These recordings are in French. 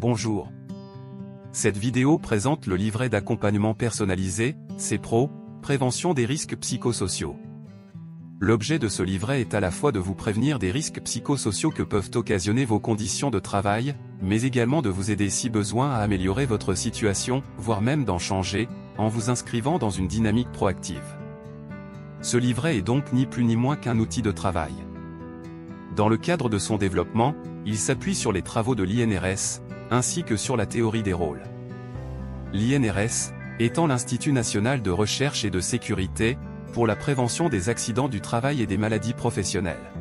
Bonjour. Cette vidéo présente le livret d'accompagnement personnalisé, CPRO, prévention des risques psychosociaux. L'objet de ce livret est à la fois de vous prévenir des risques psychosociaux que peuvent occasionner vos conditions de travail, mais également de vous aider si besoin à améliorer votre situation, voire même d'en changer, en vous inscrivant dans une dynamique proactive. Ce livret est donc ni plus ni moins qu'un outil de travail. Dans le cadre de son développement, il s'appuie sur les travaux de l'INRS, ainsi que sur la théorie des rôles. L'INRS, étant l'Institut national de recherche et de sécurité, pour la prévention des accidents du travail et des maladies professionnelles.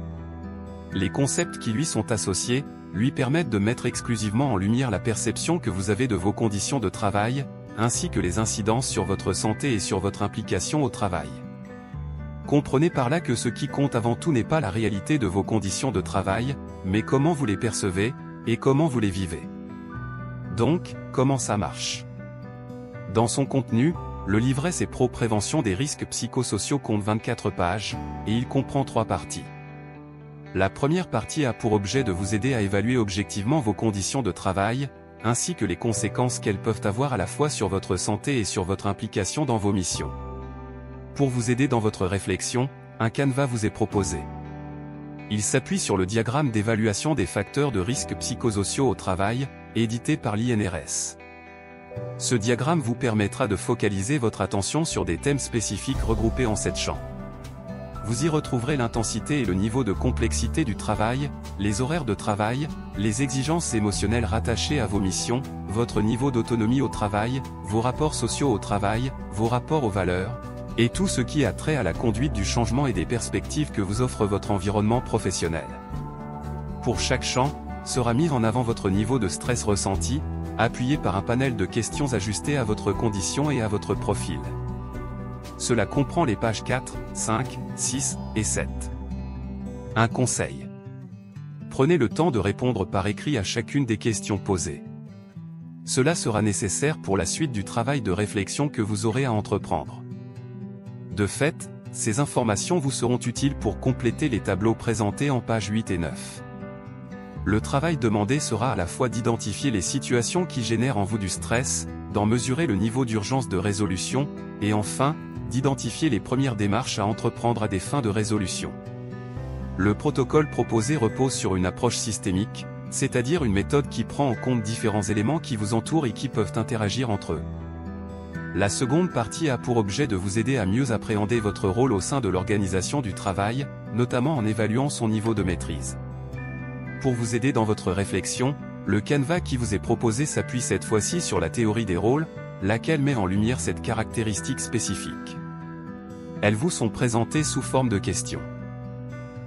Les concepts qui lui sont associés, lui permettent de mettre exclusivement en lumière la perception que vous avez de vos conditions de travail, ainsi que les incidences sur votre santé et sur votre implication au travail. Comprenez par là que ce qui compte avant tout n'est pas la réalité de vos conditions de travail, mais comment vous les percevez, et comment vous les vivez. Donc, comment ça marche? Dans son contenu, le livret CPRO Prévention des risques psychosociaux compte 24 pages, et il comprend 3 parties. La première partie a pour objet de vous aider à évaluer objectivement vos conditions de travail, ainsi que les conséquences qu'elles peuvent avoir à la fois sur votre santé et sur votre implication dans vos missions. Pour vous aider dans votre réflexion, un canevas vous est proposé. Il s'appuie sur le diagramme d'évaluation des facteurs de risque psychosociaux au travail, édité par l'INRS. Ce diagramme vous permettra de focaliser votre attention sur des thèmes spécifiques regroupés en 7 champs. Vous y retrouverez l'intensité et le niveau de complexité du travail, les horaires de travail, les exigences émotionnelles rattachées à vos missions, votre niveau d'autonomie au travail, vos rapports sociaux au travail, vos rapports aux valeurs, et tout ce qui a trait à la conduite du changement et des perspectives que vous offre votre environnement professionnel. Pour chaque champ, sera mis en avant votre niveau de stress ressenti, appuyé par un panel de questions ajustées à votre condition et à votre profil. Cela comprend les pages 4, 5, 6 et 7. Un conseil. Prenez le temps de répondre par écrit à chacune des questions posées. Cela sera nécessaire pour la suite du travail de réflexion que vous aurez à entreprendre. De fait, ces informations vous seront utiles pour compléter les tableaux présentés en pages 8 et 9. Le travail demandé sera à la fois d'identifier les situations qui génèrent en vous du stress, d'en mesurer le niveau d'urgence de résolution, et enfin, d'identifier les premières démarches à entreprendre à des fins de résolution. Le protocole proposé repose sur une approche systémique, c'est-à-dire une méthode qui prend en compte différents éléments qui vous entourent et qui peuvent interagir entre eux. La seconde partie a pour objet de vous aider à mieux appréhender votre rôle au sein de l'organisation du travail, notamment en évaluant son niveau de maîtrise. Pour vous aider dans votre réflexion, le canevas qui vous est proposé s'appuie cette fois-ci sur la théorie des rôles, laquelle met en lumière cette caractéristique spécifique. Elles vous sont présentées sous forme de questions.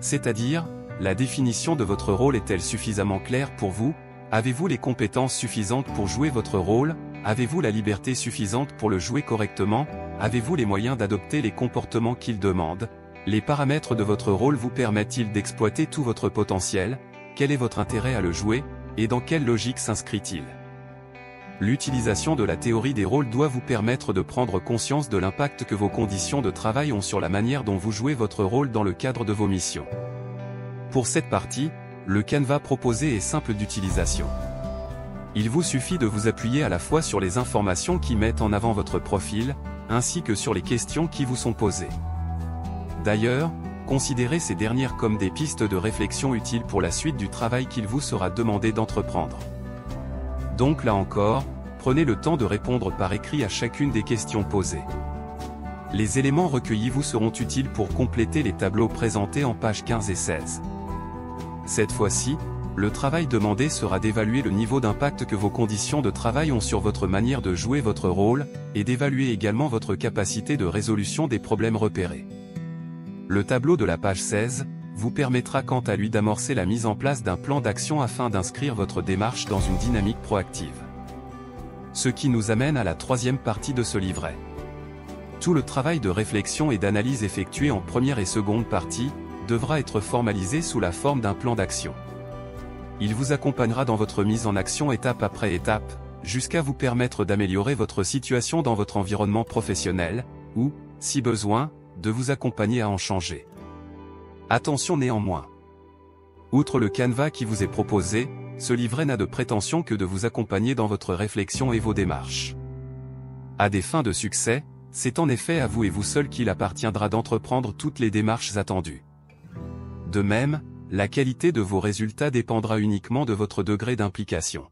C'est-à-dire, la définition de votre rôle est-elle suffisamment claire pour vous? Avez-vous les compétences suffisantes pour jouer votre rôle? Avez-vous la liberté suffisante pour le jouer correctement? Avez-vous les moyens d'adopter les comportements qu'il demande? Les paramètres de votre rôle vous permettent-ils d'exploiter tout votre potentiel? Quel est votre intérêt à le jouer, et dans quelle logique s'inscrit-il? L'utilisation de la théorie des rôles doit vous permettre de prendre conscience de l'impact que vos conditions de travail ont sur la manière dont vous jouez votre rôle dans le cadre de vos missions. Pour cette partie, le canevas proposé est simple d'utilisation. Il vous suffit de vous appuyer à la fois sur les informations qui mettent en avant votre profil, ainsi que sur les questions qui vous sont posées. D'ailleurs, considérez ces dernières comme des pistes de réflexion utiles pour la suite du travail qu'il vous sera demandé d'entreprendre. Donc là encore, prenez le temps de répondre par écrit à chacune des questions posées. Les éléments recueillis vous seront utiles pour compléter les tableaux présentés en pages 15 et 16. Cette fois-ci, le travail demandé sera d'évaluer le niveau d'impact que vos conditions de travail ont sur votre manière de jouer votre rôle, et d'évaluer également votre capacité de résolution des problèmes repérés. Le tableau de la page 16 vous permettra quant à lui d'amorcer la mise en place d'un plan d'action afin d'inscrire votre démarche dans une dynamique proactive. Ce qui nous amène à la troisième partie de ce livret. Tout le travail de réflexion et d'analyse effectué en première et seconde partie devra être formalisé sous la forme d'un plan d'action. Il vous accompagnera dans votre mise en action étape après étape, jusqu'à vous permettre d'améliorer votre situation dans votre environnement professionnel, ou, si besoin, de vous accompagner à en changer. Attention néanmoins. Outre le canevas qui vous est proposé, ce livret n'a de prétention que de vous accompagner dans votre réflexion et vos démarches. À des fins de succès, c'est en effet à vous et vous seul qu'il appartiendra d'entreprendre toutes les démarches attendues. De même, la qualité de vos résultats dépendra uniquement de votre degré d'implication.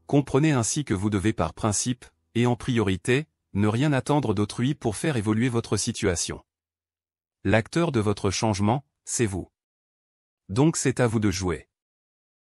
Comprenez ainsi que vous devez par principe, et en priorité, ne rien attendre d'autrui pour faire évoluer votre situation. L'acteur de votre changement, c'est vous. Donc c'est à vous de jouer.